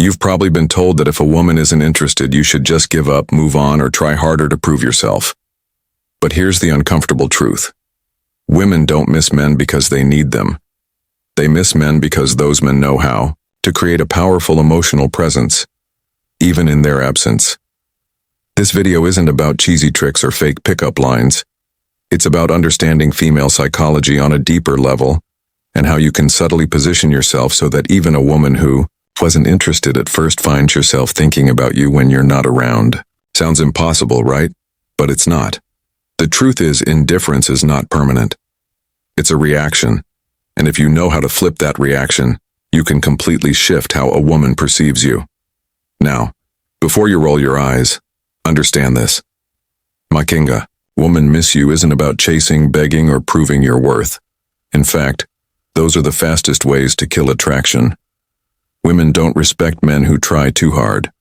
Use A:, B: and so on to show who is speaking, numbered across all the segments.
A: You've probably been told that if a woman isn't interested, you should just give up, move on, or try harder to prove yourself. But here's the uncomfortable truth. Women don't miss men because they need them. They miss men because those men know how to create a powerful emotional presence, even in their absence. This video isn't about cheesy tricks or fake pickup lines. It's about understanding female psychology on a deeper level and how you can subtly position yourself so that even a woman who wasn't interested at first finds herself thinking about you when you're not around. Sounds impossible, right? But it's not. The truth is, indifference is not permanent. It's a reaction, and if you know how to flip that reaction, you can completely shift how a woman perceives you. Now, before you roll your eyes, understand this. Makinga, women miss you isn't about chasing, begging, or proving your worth. In fact, those are the fastest ways to kill attraction. Women don't respect men who try too hard.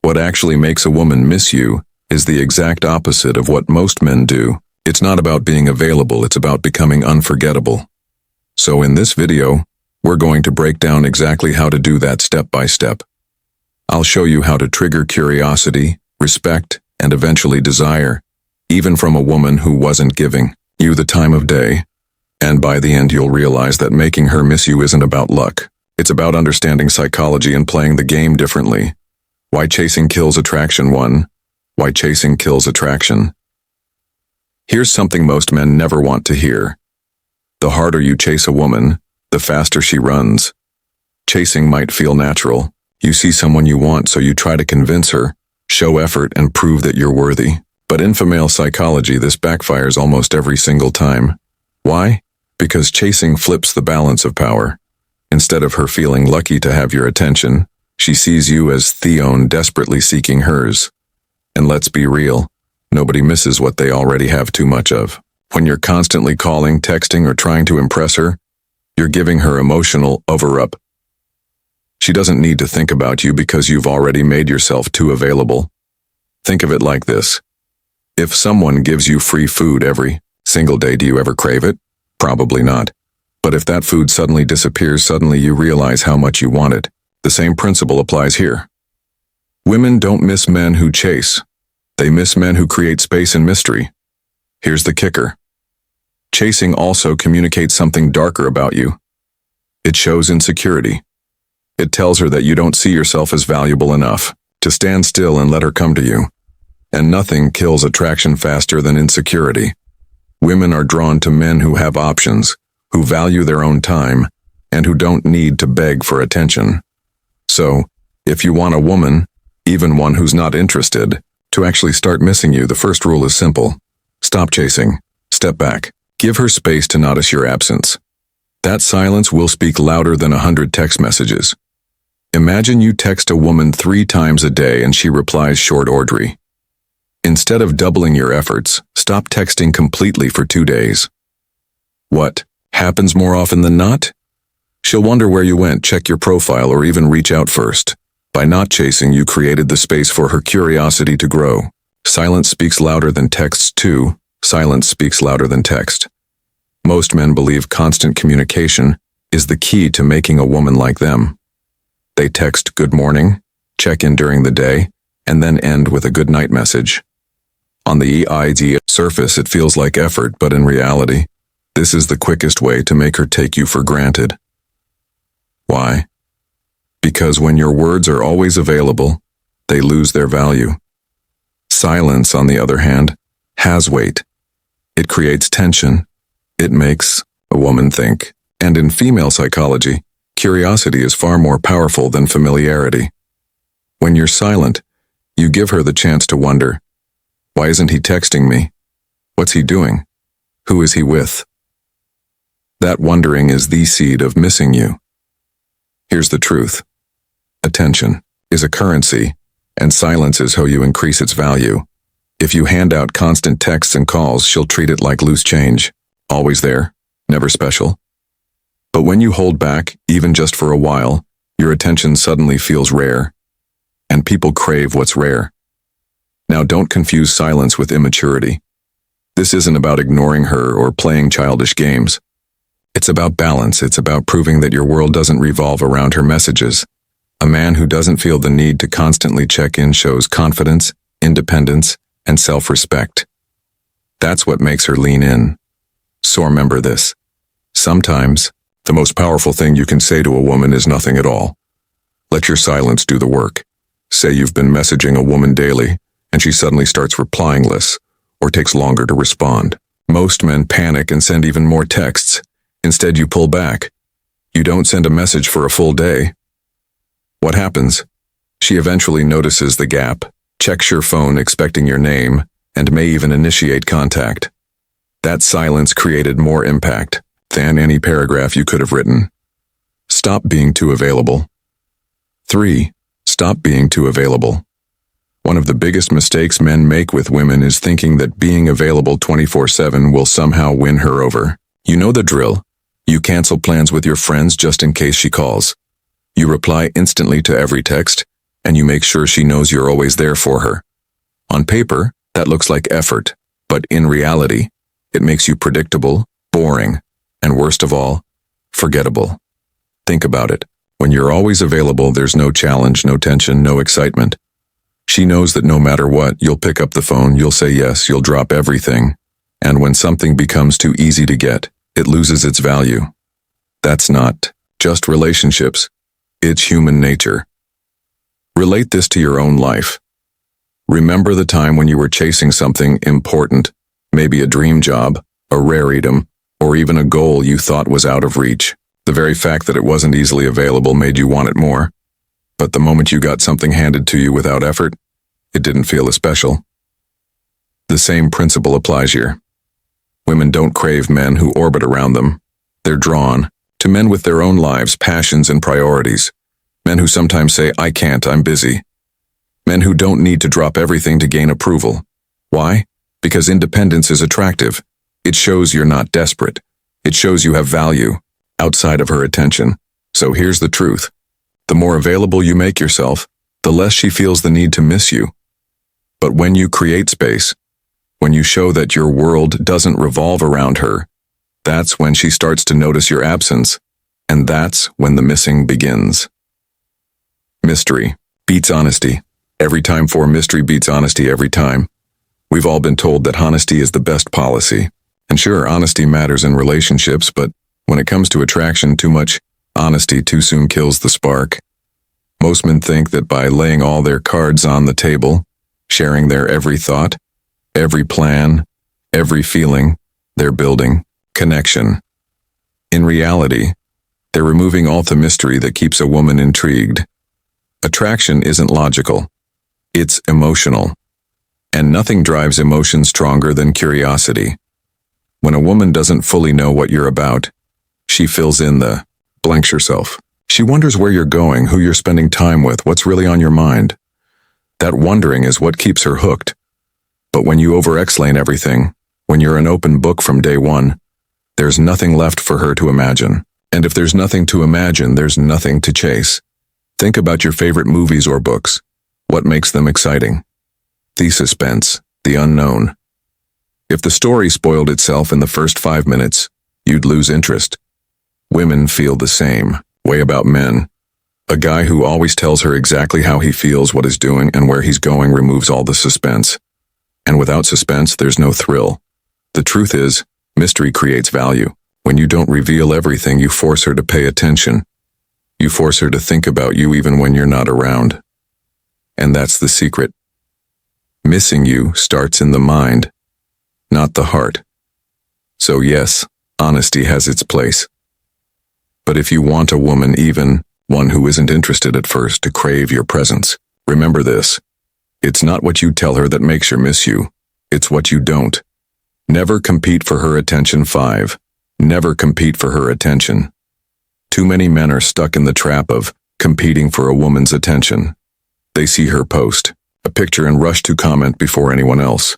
A: What actually makes a woman miss you is the exact opposite of what most men do. It's not about being available, it's about becoming unforgettable. So in this video, we're going to break down exactly how to do that step by step. I'll show you how to trigger curiosity, respect, and eventually desire, even from a woman who wasn't giving you the time of day. And by the end, you'll realize that making her miss you isn't about luck. It's about understanding psychology and playing the game differently. Why chasing kills attraction 1. Why chasing kills attraction. Here's something most men never want to hear. The harder you chase a woman, the faster she runs. Chasing might feel natural. You see someone you want, so you try to convince her, show effort, and prove that you're worthy. But in female psychology, this backfires almost every single time. Why? Because chasing flips the balance of power. Instead of her feeling lucky to have your attention, she sees you as Theon desperately seeking hers. And let's be real, nobody misses what they already have too much of. When you're constantly calling, texting, or trying to impress her, you're giving her emotional over-up. She doesn't need to think about you because you've already made yourself too available. Think of it like this. If someone gives you free food every single day, do you ever crave it? Probably not. But if that food suddenly disappears, suddenly you realize how much you want it. The same principle applies here. Women don't miss men who chase. They miss men who create space and mystery. Here's the kicker. Chasing also communicates something darker about you. It shows insecurity. It tells her that you don't see yourself as valuable enough to stand still and let her come to you. And nothing kills attraction faster than insecurity. Women are drawn to men who have options, who value their own time, and who don't need to beg for attention. So, if you want a woman, even one who's not interested, to actually start missing you, the first rule is simple. Stop chasing. Step back. Give her space to notice your absence. That silence will speak louder than 100 text messages. Imagine you text a woman 3 times a day and she replies short ordery. Instead of doubling your efforts, stop texting completely for 2 days. What happens more often than not? She'll wonder where you went, check your profile, or even reach out first. By not chasing, you created the space for her curiosity to grow. Silence speaks louder than texts too. Silence speaks louder than text. Most men believe constant communication is the key to making a woman like them. They text good morning, check in during the day, and then end with a good night message. On the EID surface, it feels like effort, but in reality, this is the quickest way to make her take you for granted. Why? Because when your words are always available, they lose their value. Silence, on the other hand, has weight. It creates tension. It makes a woman think. And in female psychology, curiosity is far more powerful than familiarity. When you're silent, you give her the chance to wonder, why isn't he texting me? What's he doing? Who is he with? That wondering is the seed of missing you. Here's the truth. Attention is a currency, and silence is how you increase its value. If you hand out constant texts and calls, she'll treat it like loose change. Always there, never special. But when you hold back, even just for a while, your attention suddenly feels rare. And people crave what's rare. Now don't confuse silence with immaturity. This isn't about ignoring her or playing childish games. It's about balance. It's about proving that your world doesn't revolve around her messages. A man who doesn't feel the need to constantly check in shows confidence, independence, and self-respect. That's what makes her lean in. So remember this. Sometimes, the most powerful thing you can say to a woman is nothing at all. Let your silence do the work. Say you've been messaging a woman daily, and she suddenly starts replying less, or takes longer to respond. Most men panic and send even more texts. Instead, you pull back. You don't send a message for a full day. What happens? She eventually notices the gap, checks your phone expecting your name, and may even initiate contact. That silence created more impact than any paragraph you could have written. Stop being too available. 3. Stop being too available. One of the biggest mistakes men make with women is thinking that being available 24/7 will somehow win her over. You know the drill. You cancel plans with your friends just in case she calls. You reply instantly to every text, and you make sure she knows you're always there for her. On paper, that looks like effort, but in reality, it makes you predictable, boring, and worst of all, forgettable. Think about it. When you're always available, there's no challenge, no tension, no excitement. She knows that no matter what, you'll pick up the phone, you'll say yes, you'll drop everything. And when something becomes too easy to get, it loses its value. That's not just relationships. It's human nature. Relate this to your own life. Remember the time when you were chasing something important, maybe a dream job, a rare item, or even a goal you thought was out of reach. The very fact that it wasn't easily available made you want it more. But the moment you got something handed to you without effort, it didn't feel as special. The same principle applies here. Women don't crave men who orbit around them. They're drawn to men with their own lives, passions, and priorities. Men who sometimes say, "I can't, I'm busy." Men who don't need to drop everything to gain approval. Why? Because independence is attractive. It shows you're not desperate. It shows you have value outside of her attention. So here's the truth. The more available you make yourself, the less she feels the need to miss you. But when you create space, when you show that your world doesn't revolve around her, that's when she starts to notice your absence, and that's when the missing begins. Mystery beats honesty. Every time for mystery beats honesty every time. We've all been told that honesty is the best policy. And sure, honesty matters in relationships, but when it comes to attraction, too much honesty too soon kills the spark. Most men think that by laying all their cards on the table, sharing their every thought, every plan, every feeling, they're building connection. In reality, they're removing all the mystery that keeps a woman intrigued. Attraction isn't logical. It's emotional. And nothing drives emotion stronger than curiosity. When a woman doesn't fully know what you're about, she fills in the blanks herself. She wonders where you're going, who you're spending time with, what's really on your mind. That wondering is what keeps her hooked. But when you over-explain everything, when you're an open book from day one, there's nothing left for her to imagine. And if there's nothing to imagine, there's nothing to chase. Think about your favorite movies or books. What makes them exciting? The suspense, the unknown. If the story spoiled itself in the first 5 minutes, you'd lose interest. Women feel the same way about men. A guy who always tells her exactly how he feels, what he's doing, and where he's going removes all the suspense. And without suspense, there's no thrill. The truth is, mystery creates value. When you don't reveal everything, you force her to pay attention. You force her to think about you even when you're not around. And that's the secret. Missing you starts in the mind, not the heart. So yes, honesty has its place. But if you want a woman, even one who isn't interested at first, to crave your presence, remember this. It's not what you tell her that makes her miss you. It's what you don't. Never compete for her attention. 5. Never compete for her attention. Too many men are stuck in the trap of competing for a woman's attention. They see her post a picture and rush to comment before anyone else.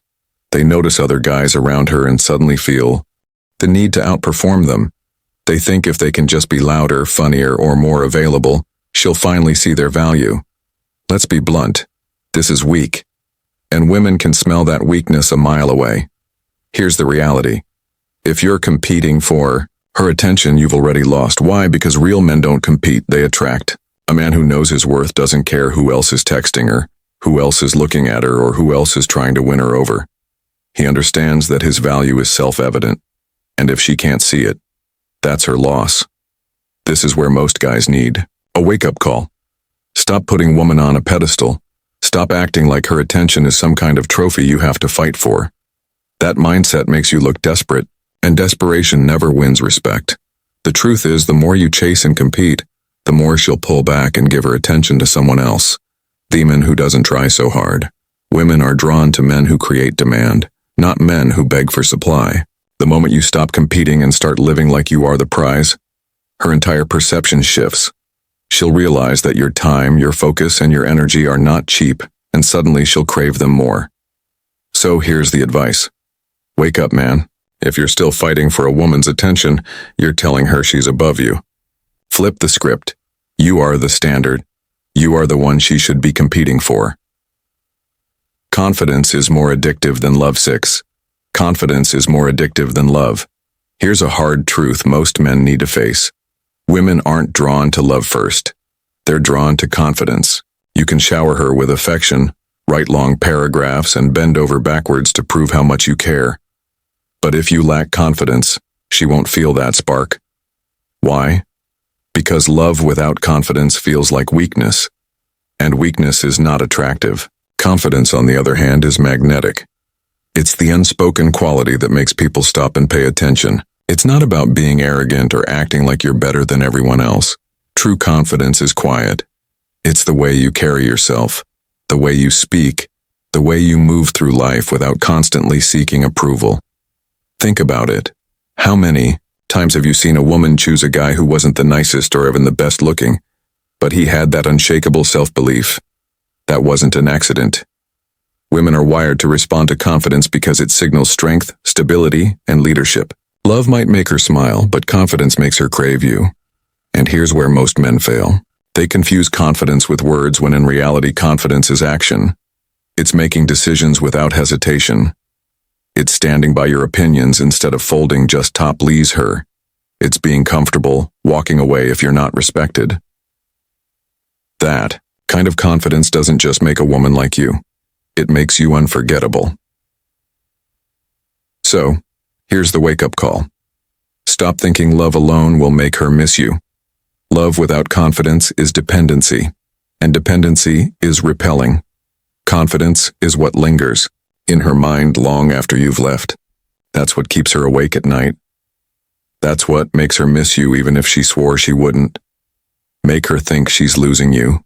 A: They notice other guys around her and suddenly feel the need to outperform them. They think if they can just be louder, funnier, or more available, she'll finally see their value. Let's be blunt. This is weak. And women can smell that weakness a mile away. Here's the reality. If you're competing for her attention, you've already lost. Why? Because real men don't compete, they attract. A man who knows his worth doesn't care who else is texting her, who else is looking at her, or who else is trying to win her over. He understands that his value is self-evident, and if she can't see it, that's her loss. This is where most guys need a wake-up call. Stop putting woman on a pedestal. Stop acting like her attention is some kind of trophy you have to fight for. That mindset makes you look desperate, and desperation never wins respect. The truth is, the more you chase and compete, the more she'll pull back and give her attention to someone else. Demon who doesn't try so hard. Women are drawn to men who create demand, not men who beg for supply. The moment you stop competing and start living like you are the prize, her entire perception shifts. She'll realize that your time, your focus, and your energy are not cheap, and suddenly she'll crave them more. So here's the advice. Wake up, man. If you're still fighting for a woman's attention, you're telling her she's above you. Flip the script. You are the standard. You are the one she should be competing for. Confidence is more addictive than lovesick. Confidence is more addictive than love. Here's a hard truth most men need to face. Women aren't drawn to love first. They're drawn to confidence. You can shower her with affection, write long paragraphs, and bend over backwards to prove how much you care. But if you lack confidence, she won't feel that spark. Why? Because love without confidence feels like weakness, and weakness is not attractive. Confidence, on the other hand, is magnetic. It's the unspoken quality that makes people stop and pay attention. It's not about being arrogant or acting like you're better than everyone else. True confidence is quiet. It's the way you carry yourself, the way you speak, the way you move through life without constantly seeking approval. Think about it. How many times have you seen a woman choose a guy who wasn't the nicest or even the best looking, but he had that unshakable self-belief? That wasn't an accident. Women are wired to respond to confidence because it signals strength, stability, and leadership. Love might make her smile, but confidence makes her crave you. And here's where most men fail. They confuse confidence with words when in reality confidence is action. It's making decisions without hesitation. It's standing by your opinions instead of folding just to please her. It's being comfortable, walking away if you're not respected. That kind of confidence doesn't just make a woman like you. It makes you unforgettable. So, here's the wake-up call. Stop thinking love alone will make her miss you. Love without confidence is dependency, and dependency is repelling. Confidence is what lingers in her mind long after you've left. That's what keeps her awake at night. That's what makes her miss you even if she swore she wouldn't. Make her think she's losing you.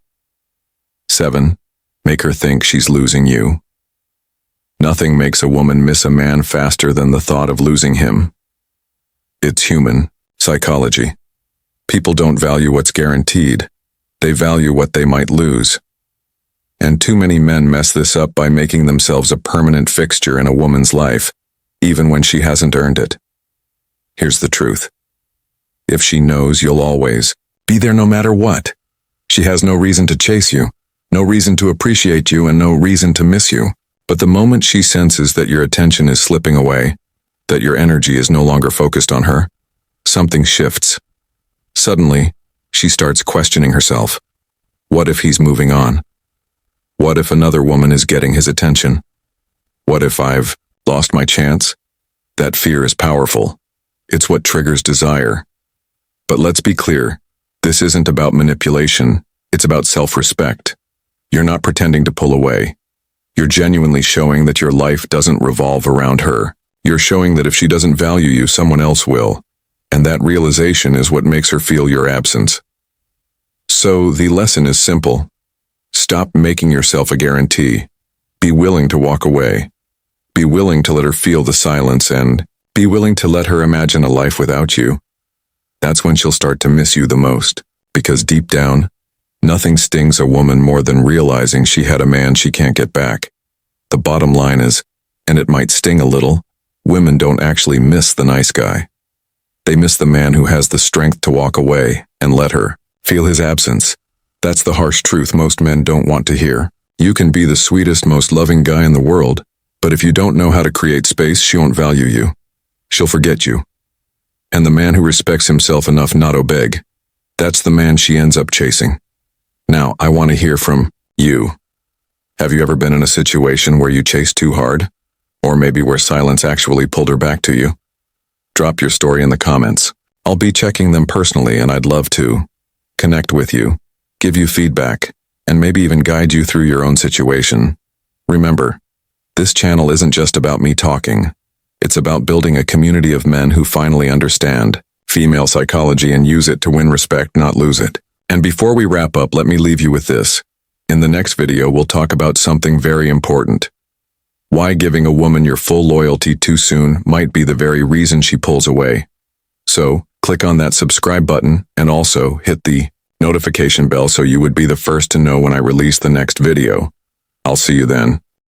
A: 7. Make her think she's losing you. Nothing makes a woman miss a man faster than the thought of losing him. It's human psychology. People don't value what's guaranteed. They value what they might lose. And too many men mess this up by making themselves a permanent fixture in a woman's life, even when she hasn't earned it. Here's the truth. If she knows you'll always be there no matter what, she has no reason to chase you, no reason to appreciate you, and no reason to miss you. But the moment she senses that your attention is slipping away, that your energy is no longer focused on her, something shifts. Suddenly, she starts questioning herself. What if he's moving on? What if another woman is getting his attention? What if I've lost my chance? That fear is powerful. It's what triggers desire. But let's be clear, this isn't about manipulation, it's about self-respect. You're not pretending to pull away. You're genuinely showing that your life doesn't revolve around her. You're showing that if she doesn't value you, someone else will. And that realization is what makes her feel your absence. So the lesson is simple. Stop making yourself a guarantee. Be willing to walk away. Be willing to let her feel the silence, and be willing to let her imagine a life without you. That's when she'll start to miss you the most, because deep down, nothing stings a woman more than realizing she had a man she can't get back. The bottom line is, and it might sting a little, women don't actually miss the nice guy. They miss the man who has the strength to walk away and let her feel his absence. That's the harsh truth most men don't want to hear. You can be the sweetest, most loving guy in the world, but if you don't know how to create space, she won't value you. She'll forget you. And the man who respects himself enough not to beg, that's the man she ends up chasing. Now, I want to hear from you. Have you ever been in a situation where you chased too hard? Or maybe where silence actually pulled her back to you? Drop your story in the comments. I'll be checking them personally, and I'd love to connect with you, give you feedback, and maybe even guide you through your own situation. Remember, this channel isn't just about me talking. It's about building a community of men who finally understand female psychology and use it to win respect, not lose it. And before we wrap up, let me leave you with this. In the next video, we'll talk about something very important. Why giving a woman your full loyalty too soon might be the very reason she pulls away. So, click on that subscribe button and also hit the notification bell so you would be the first to know when I release the next video. I'll see you then.